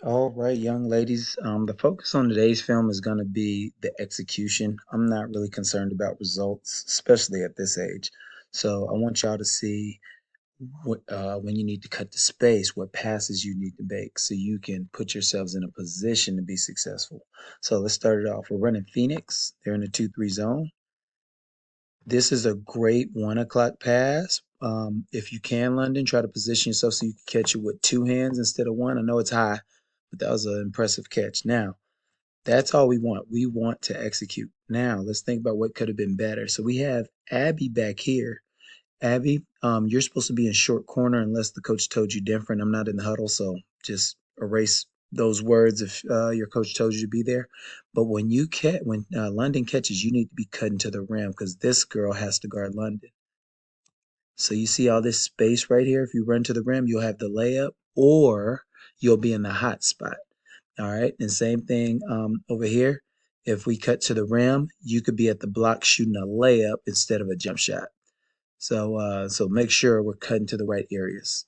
All right, young ladies. The focus on today's film is going to be the execution. I'm not really concerned about results, especially at this age. So I want y'all to see when you need to cut the space, what passes you need to make, so you can put yourselves in a position to be successful. So let's start it off. We're running Phoenix. They're in the 2-3 zone. This is a great 1 o'clock pass. If you can, London, try to position yourself so you can catch it with two hands instead of one. I know it's high, but that was an impressive catch. Now, that's all we want. We want to execute. Now, let's think about what could have been better. So we have Abby back here. Abby, you're supposed to be in short corner unless the coach told you different. I'm not in the huddle, so just erase those words if your coach told you to be there. But when London catches, you need to be cutting to the rim because this girl has to guard London. So you see all this space right here. If you run to the rim, you'll have the layup, or you'll be in the hot spot. All right, and same thing over here. If we cut to the rim, you could be at the block shooting a layup instead of a jump shot. So make sure we're cutting to the right areas.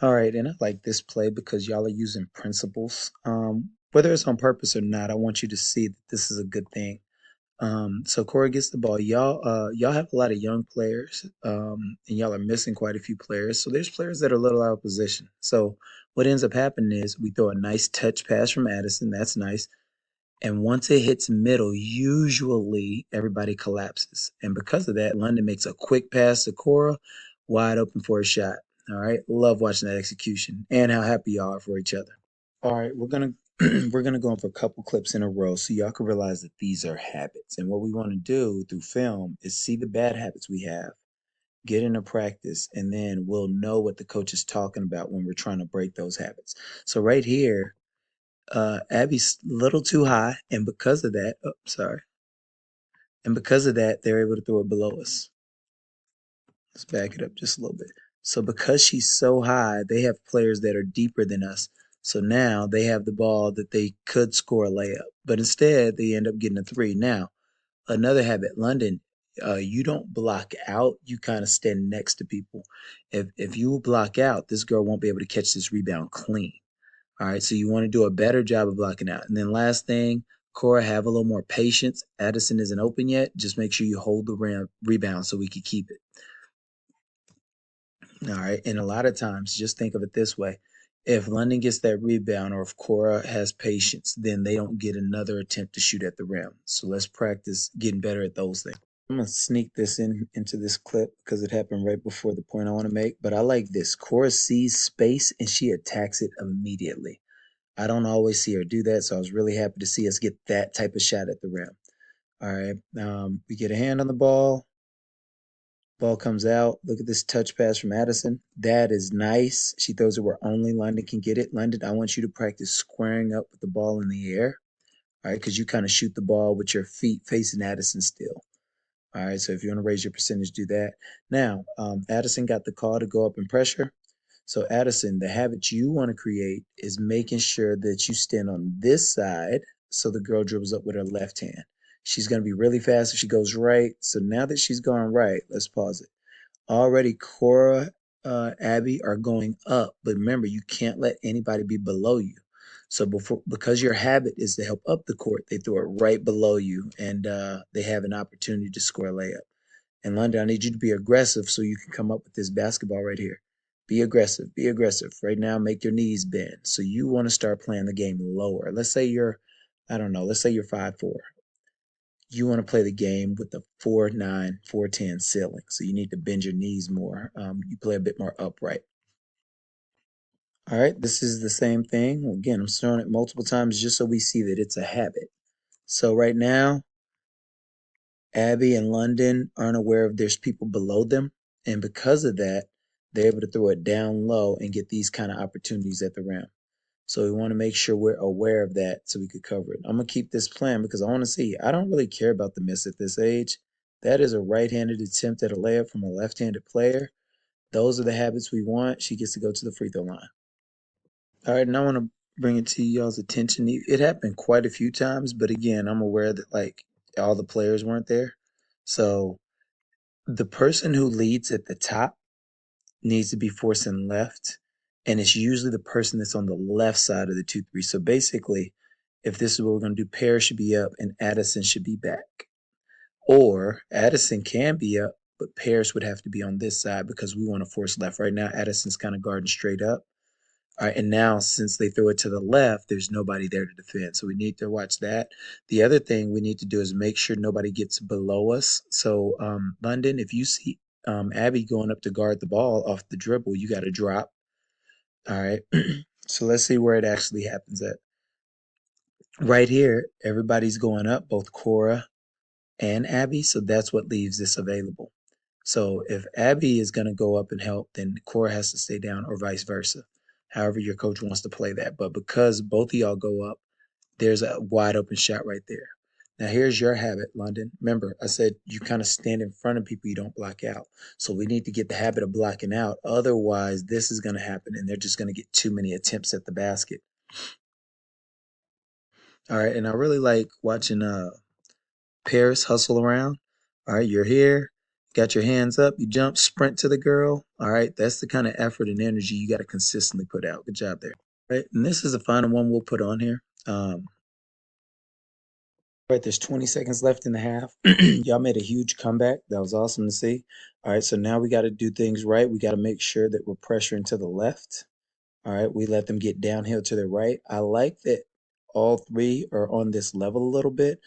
All right, and I like this play because y'all are using principles. Whether it's on purpose or not, I want you to see that this is a good thing. So Corey gets the ball. Y'all have a lot of young players, and y'all are missing quite a few players. So there's players that are a little out of position. So what ends up happening is we throw a nice touch pass from Addison. That's nice. And once it hits middle, usually everybody collapses. And because of that, London makes a quick pass to Cora, wide open for a shot. All right. Love watching that execution and how happy y'all are for each other. All right, we're gonna we're gonna go in for a couple clips in a row so y'all can realize that these are habits. And what we want to do through film is see the bad habits we have, get into practice, and then we'll know what the coach is talking about when we're trying to break those habits. So right here, Abby's a little too high, and because of that, oh, sorry, and because of that, they're able to throw it below us. Let's back it up just a little bit. So because she's so high, they have players that are deeper than us. So now they have the ball that they could score a layup, but instead they end up getting a three. Now, another habit, London, you don't block out. You kind of stand next to people. If you block out, this girl won't be able to catch this rebound clean. All right, so you want to do a better job of blocking out. And then last thing, Cora, have a little more patience. Addison isn't open yet. Just make sure you hold the rebound so we can keep it. All right. And a lot of times, just think of it this way. If London gets that rebound or if Cora has patience, then they don't get another attempt to shoot at the rim. So let's practice getting better at those things. I'm gonna sneak this into this clip because it happened right before the point I want to make. But I like this. Cora sees space and she attacks it immediately. I don't always see her do that, so I was really happy to see us get that type of shot at the rim. All right. We get a hand on the ball. Ball comes out. Look at this touch pass from Addison. That is nice. She throws it where only London can get it. London, I want you to practice squaring up with the ball in the air. All right, because you kind of shoot the ball with your feet facing Addison still. All right, so if you want to raise your percentage, do that. Now, Addison got the call to go up and pressure. So, Addison, the habit you want to create is making sure that you stand on this side so the girl dribbles up with her left hand. She's going to be really fast if she goes right. So, now that she's gone right, let's pause it. Already, Cora, Abby are going up, but remember, you can't let anybody be below you. So because your habit is to help up the court, they throw it right below you, and they have an opportunity to score a layup. And London, I need you to be aggressive so you can come up with this basketball right here. Be aggressive. Be aggressive. Right now, make your knees bend. So you want to start playing the game lower. Let's say you're, I don't know, let's say you're 5'4". You want to play the game with the 4'9", 4'10" ceiling. So you need to bend your knees more. You play a bit more upright. All right, this is the same thing. Again, I'm showing it multiple times just so we see that it's a habit. So right now, Abby and London aren't aware of there's people below them. And because of that, they're able to throw it down low and get these kind of opportunities at the rim. So we want to make sure we're aware of that so we could cover it. I'm going to keep this plan because I want to see. I don't really care about the miss at this age. That is a right-handed attempt at a layup from a left-handed player. Those are the habits we want. She gets to go to the free throw line. All right, and I want to bring it to y'all's attention. It happened quite a few times, but again, I'm aware that like all the players weren't there. So the person who leads at the top needs to be forcing left, and it's usually the person that's on the left side of the 2-3. So basically, if this is what we're going to do, Paris should be up and Addison should be back. Or Addison can be up, but Paris would have to be on this side because we want to force left. Right now, Addison's kind of guarding straight up. All right, and now since they throw it to the left, there's nobody there to defend. So we need to watch that. The other thing we need to do is make sure nobody gets below us. So London, if you see Abby going up to guard the ball off the dribble, you got to drop. All right. So let's see where it actually happens at. Right here, everybody's going up, both Cora and Abby. So that's what leaves this available. So if Abby is going to go up and help, then Cora has to stay down or vice versa. However your coach wants to play that. But because both of y'all go up, there's a wide open shot right there. Now here's your habit, London. Remember, I said you kind of stand in front of people, you don't block out. So we need to get the habit of blocking out. Otherwise, this is going to happen and they're just going to get too many attempts at the basket. All right, and I really like watching Paris hustle around. All right, you're here, got your hands up, you jump, sprint to the girl. All right, that's the kind of effort and energy you got to consistently put out. Good job there. All right, and this is the final one we'll put on here. All right, there's 20 seconds left in the half. Y'all made a huge comeback. That was awesome to see. All right, so now we got to do things right. We got to make sure that we're pressuring to the left. All right, we let them get downhill to the right. I like that all three are on this level a little bit.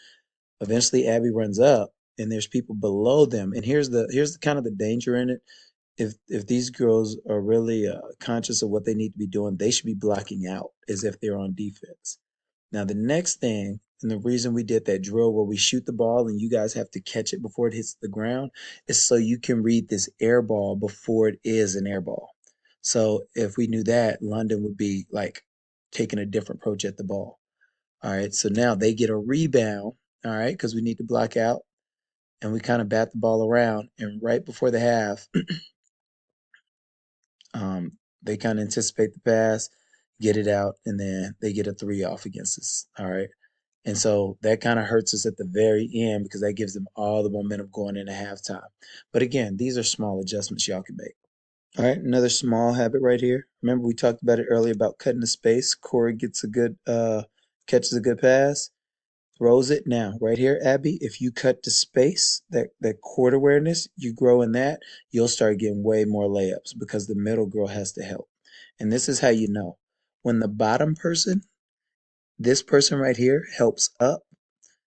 Eventually, Abby runs up, and there's people below them. And here's the kind of the danger in it. If these girls are really conscious of what they need to be doing, they should be blocking out as if they're on defense. Now, the next thing, and the reason we did that drill where we shoot the ball and you guys have to catch it before it hits the ground, is so you can read this air ball before it is an air ball. So if we knew that, London would be like taking a different approach at the ball. All right, so now they get a rebound, all right, because we need to block out, and we kind of bat the ball around. And right before the half, they kind of anticipate the pass, get it out, and then they get a three off against us. All right. And so that kind of hurts us at the very end because that gives them all the momentum going into halftime. But again, these are small adjustments y'all can make. All right, another small habit right here. Remember we talked about it earlier about cutting the space. Corey gets a good catches a good pass, throws it. Now, right here, Abby, if you cut the space, that court awareness, you grow in that, you'll start getting way more layups because the middle girl has to help. And this is how you know. When the bottom person, this person right here, helps up,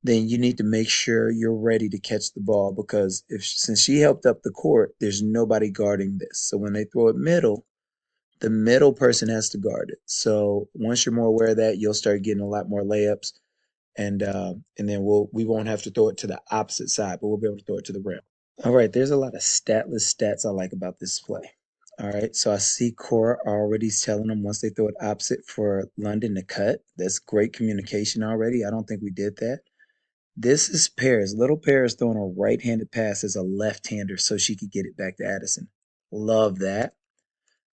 then you need to make sure you're ready to catch the ball because if since she helped up the court, there's nobody guarding this. So when they throw it middle, the middle person has to guard it. So once you're more aware of that, you'll start getting a lot more layups, and then we won't have to throw it to the opposite side, but we'll be able to throw it to the rim. All right, there's a lot of statless stats I like about this play. All right, so I see Cora already telling them once they throw it opposite for London to cut. That's great communication already. I don't think we did that. This is Paris. Little Paris throwing a right-handed pass as a left-hander so she could get it back to Addison. Love that.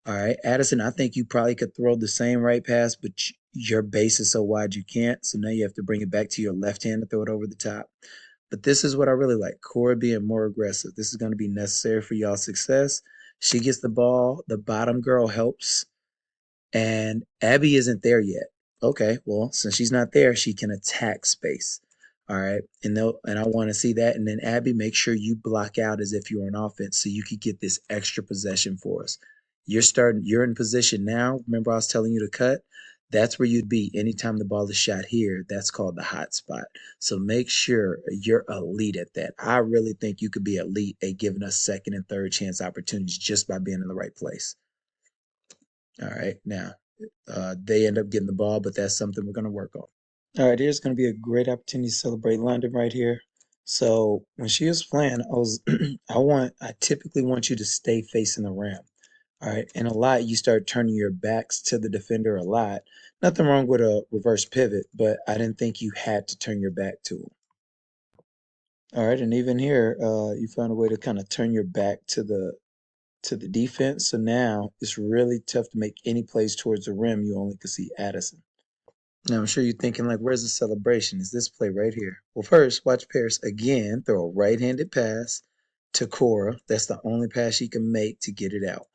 All right, Addison, I think you probably could throw the same right pass, but your base is so wide you can't. So now you have to bring it back to your left hand to throw it over the top. But this is what I really like. Cora being more aggressive. This is going to be necessary for y'all's success. She gets the ball. The bottom girl helps. And Abby isn't there yet. Okay, well, since she's not there, she can attack space. All right, and I want to see that. And then Abby, make sure you block out as if you're on offense, so you could get this extra possession for us. You're in position now. Remember, I was telling you to cut. That's where you'd be anytime the ball is shot here. That's called the hot spot. So make sure you're elite at that. I really think you could be elite at giving us second and third chance opportunities just by being in the right place. All right, now they end up getting the ball, but that's something we're going to work on. All right, here's going to be a great opportunity to celebrate London right here. So when she was playing, I was I typically want you to stay facing the rim. All right, and a lot you start turning your backs to the defender a lot. Nothing wrong with a reverse pivot, but I didn't think you had to turn your back to him. All right, and even here, you found a way to kind of turn your back to the defense. So now it's really tough to make any plays towards the rim. You only can see Addison. Now I'm sure you're thinking like, where's the celebration? Is this play right here? Well, first, watch Paris again throw a right-handed pass to Cora. That's the only pass she can make to get it out.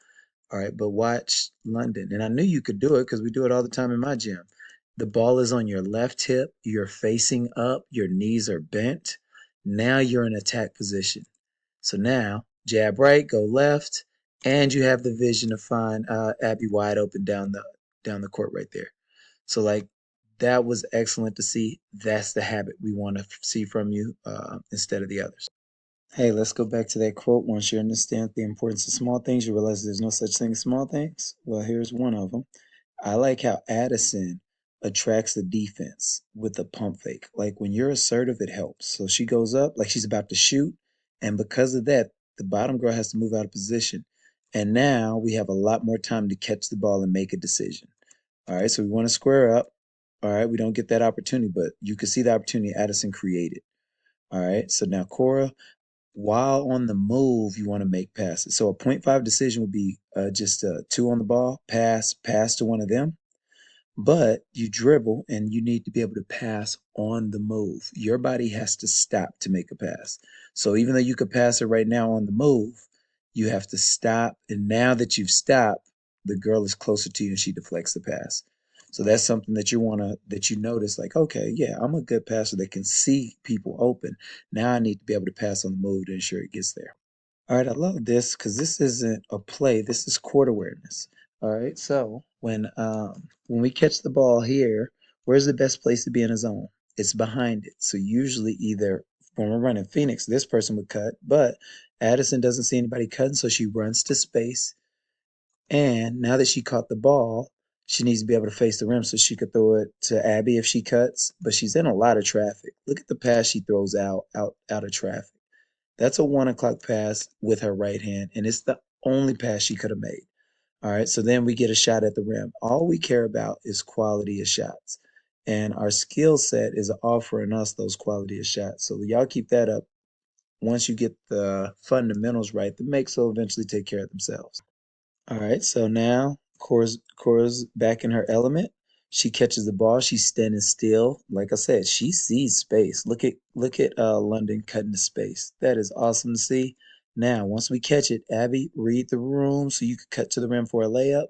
All right, but watch London. And I knew you could do it because we do it all the time in my gym. The ball is on your left hip, you're facing up, your knees are bent. Now you're in attack position. So now, jab right, go left, and you have the vision to find Abby wide open down the court right there. So like that was excellent to see. That's the habit we want to see from you instead of the others. Hey, let's go back to that quote. Once you understand the importance of small things, you realize there's no such thing as small things. Well, here's one of them. I like how Addison attracts the defense with the pump fake. Like when you're assertive, it helps. So she goes up like she's about to shoot. And because of that, the bottom girl has to move out of position. And now we have a lot more time to catch the ball and make a decision. All right, so we want to square up. All right, we don't get that opportunity, but you can see the opportunity Addison created. All right, so now Cora, while on the move, you want to make passes. So a point 0.5 decision would be just two on the ball, pass to one of them. But you dribble and you need to be able to pass on the move. Your body has to stop to make a pass. So even though you could pass it right now on the move, you have to stop. And now that you've stopped, the girl is closer to you and she deflects the pass. So that's something that you notice like, okay, yeah, I'm a good passer that can see people open. Now I need to be able to pass on the move to ensure it gets there. All right, I love this because this isn't a play. This is court awareness. All right, so when we catch the ball here, where's the best place to be in a zone? It's behind it. So usually either when we're running Phoenix, this person would cut, but Addison doesn't see anybody cutting, so she runs to space. And now that she caught the ball, she needs to be able to face the rim so she could throw it to Abby if she cuts. But she's in a lot of traffic. Look at the pass she throws out of traffic. That's a 1 o'clock pass with her right hand, and it's the only pass she could have made. All right, so then we get a shot at the rim. All we care about is quality of shots. And our skill set is offering us those quality of shots. So y'all keep that up. Once you get the fundamentals right, the makes will eventually take care of themselves. All right, so now Cora's back in her element. She catches the ball. She's standing still. Like I said, she sees space. Look at London cutting the space. That is awesome to see. Now, once we catch it, Abby, read the room so you can cut to the rim for a layup.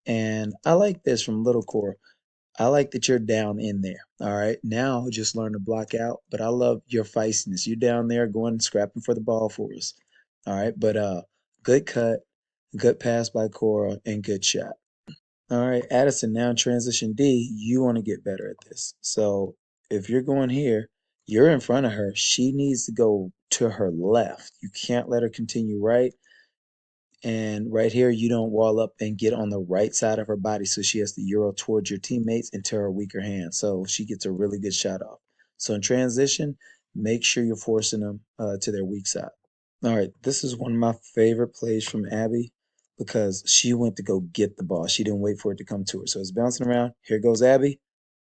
And I like this from Little Cora. I like that you're down in there. All right. Now just learn to block out. But I love your feistiness. You're down there going scrapping for the ball for us. All right. But good cut, good pass by Cora, and good shot. All right, Addison, now in transition D, you want to get better at this. So if you're going here, you're in front of her. She needs to go to her left. You can't let her continue right. And right here, you don't wall up and get on the right side of her body. So she has to euro towards your teammates into her weaker hand. So she gets a really good shot off. So in transition, make sure you're forcing them to their weak side. All right, this is one of my favorite plays from Abby because she went to go get the ball. She didn't wait for it to come to her. So it's bouncing around. Here goes Abby.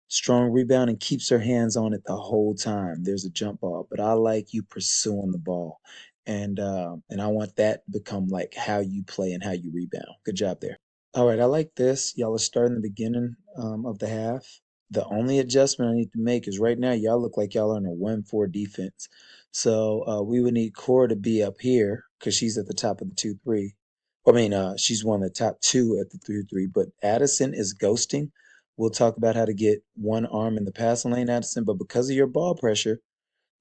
Strong rebound and keeps her hands on it the whole time. There's a jump ball, but I like you pursuing the ball. And I want that to become like how you play and how you rebound. Good job there. All right, I like this. Y'all are starting the beginning of the half. The only adjustment I need to make is right now, y'all look like y'all are in a 1-4 defense. So we would need Core to be up here because she's at the top of the 2-3. I mean, she's one of the top two at the 3-3, but Addison is ghosting. We'll talk about how to get one arm in the passing lane, Addison, but because of your ball pressure,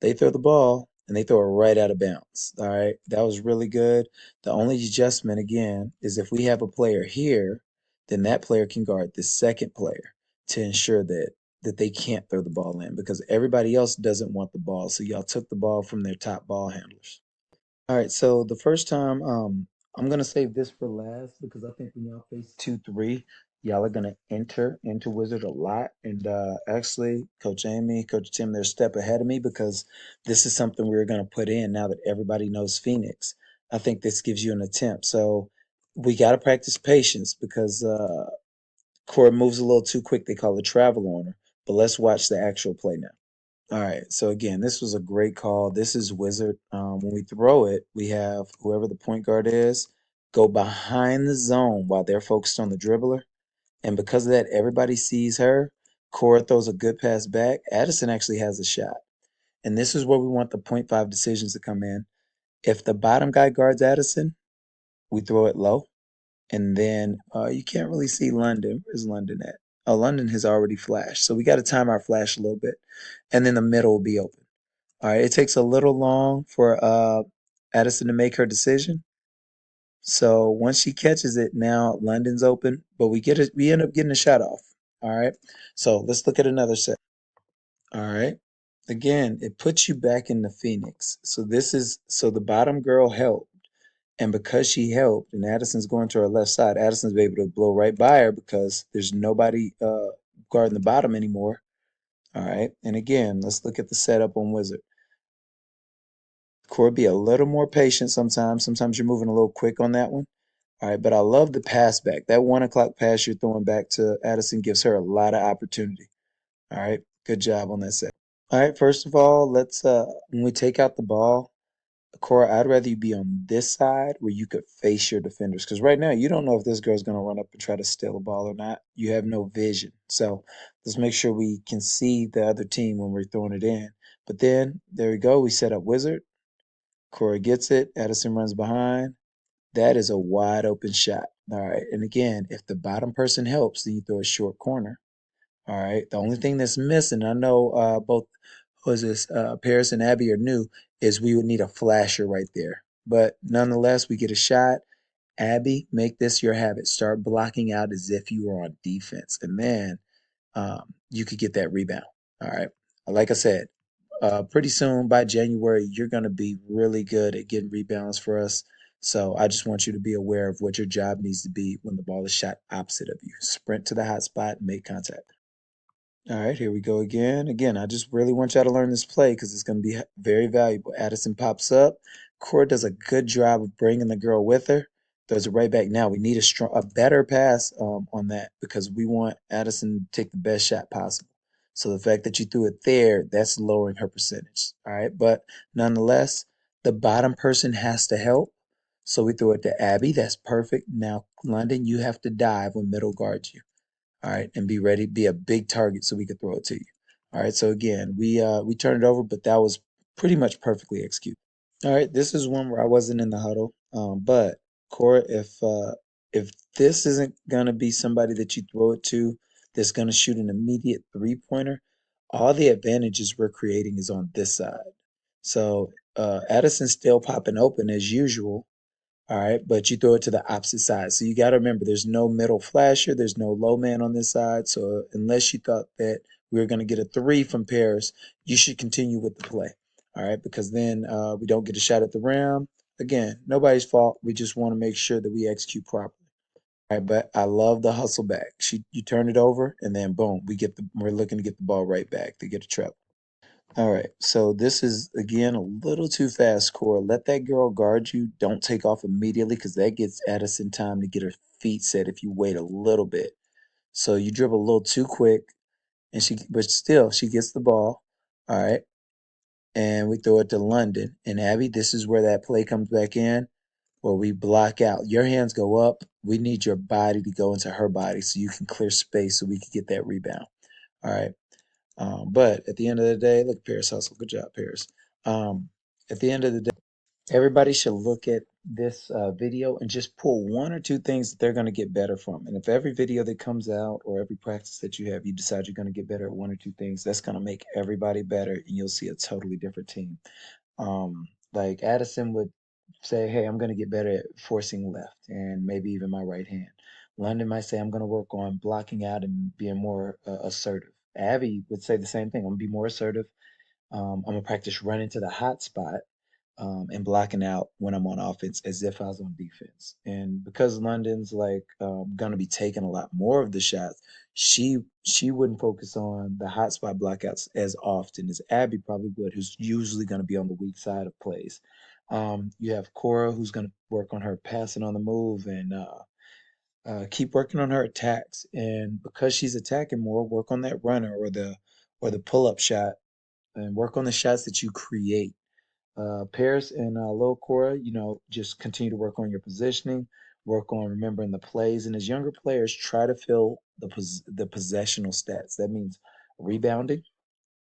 they throw the ball and they throw it right out of bounds. All right. That was really good. The only adjustment, again, is if we have a player here, then that player can guard the second player to ensure that they can't throw the ball in because everybody else doesn't want the ball. So y'all took the ball from their top ball handlers. All right, so the first time, I'm gonna save this for last because I think when y'all face 2-3, y'all are gonna enter into Wizard a lot. And actually, Coach Amy, Coach Tim, they're a step ahead of me because this is something we're gonna put in now that everybody knows Phoenix. I think this gives you an attempt. So we gotta practice patience because Cora moves a little too quick. They call it travel on her. But let's watch the actual play now. All right. So again, this was a great call. This is Wizard. When we throw it, we have whoever the point guard is go behind the zone while they're focused on the dribbler. And because of that, everybody sees her. Cora throws a good pass back. Addison actually has a shot. And this is where we want the point 0.5 decisions to come in. If the bottom guy guards Addison, we throw it low. And then you can't really see London. Where's London at? Oh, London has already flashed. So we got to time our flash a little bit. And then the middle will be open. All right. It takes a little long for Addison to make her decision. So once she catches it, now London's open, but we get it. We end up getting a shot off. All right. So let's look at another set. All right. Again, it puts you back in the Phoenix. So this is so the bottom girl helped, and because she helped, and Addison's going to her left side, Addison's able to blow right by her because there's nobody guarding the bottom anymore. All right. And again, let's look at the setup on Wizard. Core, be a little more patient sometimes. Sometimes you're moving a little quick on that one. All right, but I love the pass back. That 1 o'clock pass you're throwing back to Addison gives her a lot of opportunity. All right, good job on that set. All right, first of all, let's when we take out the ball, Cora, I'd rather you be on this side where you could face your defenders. Because right now you don't know if this girl's gonna run up and try to steal a ball or not. You have no vision. So let's make sure we can see the other team when we're throwing it in. But then there we go. We set up Wizard. Cora gets it. Addison runs behind. That is a wide open shot. All right. And again, if the bottom person helps, then you throw a short corner. All right. The only thing that's missing, I know both was this Paris and Abby are new, is we would need a flasher right there. But nonetheless, we get a shot. Abby, make this your habit. Start blocking out as if you were on defense, and then you could get that rebound. All right. Like I said, pretty soon by January, you're going to be really good at getting rebounds for us. So I just want you to be aware of what your job needs to be when the ball is shot opposite of you. Sprint to the hot spot and make contact. All right, here we go again. Again, I just really want y'all to learn this play because it's going to be very valuable. Addison pops up. Cord does a good job of bringing the girl with her. Throws it right back. Now we need a better pass on that because we want Addison to take the best shot possible. So the fact that you threw it there, that's lowering her percentage. All right, but nonetheless, the bottom person has to help. So we throw it to Abby. That's perfect. Now, London, you have to dive when middle guards you. All right, and be ready, be a big target so we could throw it to you. All right, so again, we turned it over, but that was pretty much perfectly executed. All right, this is one where I wasn't in the huddle, but Cora, if this isn't gonna be somebody that you throw it to that's gonna shoot an immediate 3-pointer, all the advantages we're creating is on this side. So Addison's still popping open as usual, all right, but you throw it to the opposite side. So you got to remember there's no middle flasher, there's no low man on this side. So unless you thought that we were going to get a three from Paris, you should continue with the play. All right, because then we don't get a shot at the rim. Again, nobody's fault. We just want to make sure that we execute properly. All right, but I love the hustle back. You turn it over and then boom, we're looking to get the ball right back to get a trap. All right, so this is again a little too fast, Cora. Let that girl guard you. Don't take off immediately because that gives Addison time to get her feet set if you wait a little bit. So you dribble a little too quick, and but still, she gets the ball. All right, and we throw it to London. And Abby, this is where that play comes back in, where we block out. Your hands go up. We need your body to go into her body so you can clear space so we can get that rebound. All right. But at the end of the day, look, Paris hustle. Good job, Paris. At the end of the day, everybody should look at this video and just pull one or two things that they're going to get better from. And if every video that comes out or every practice that you have, you decide you're going to get better at one or two things, that's going to make everybody better, and you'll see a totally different team. Like Addison would say, "Hey, I'm going to get better at forcing left and maybe even my right hand." London might say, "I'm going to work on blocking out and being more assertive." Abby would say the same thing. I'm going to be more assertive. I'm going to practice running to the hot spot and blocking out when I'm on offense as if I was on defense. And because London's like going to be taking a lot more of the shots, she wouldn't focus on the hot spot blockouts as often as Abby probably would, who's usually going to be on the weak side of plays. You have Cora, who's going to work on her passing on the move and keep working on her attacks. And because she's attacking more, work on that runner or the pull up shot and work on the shots that you create. Paris and Lil Cora, just continue to work on your positioning, work on remembering the plays, and as younger players, try to fill the possessional stats. That means rebounding,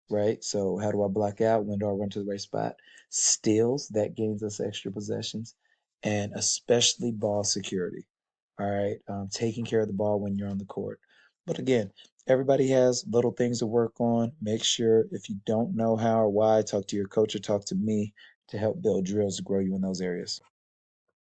right? So how do I block out? When do I run to the right spot? Steals, that gains us extra possessions, and especially ball security. all right, taking care of the ball when you're on the court. But again, everybody has little things to work on. Make sure if you don't know how or why, talk to your coach or talk to me to help build drills to grow you in those areas.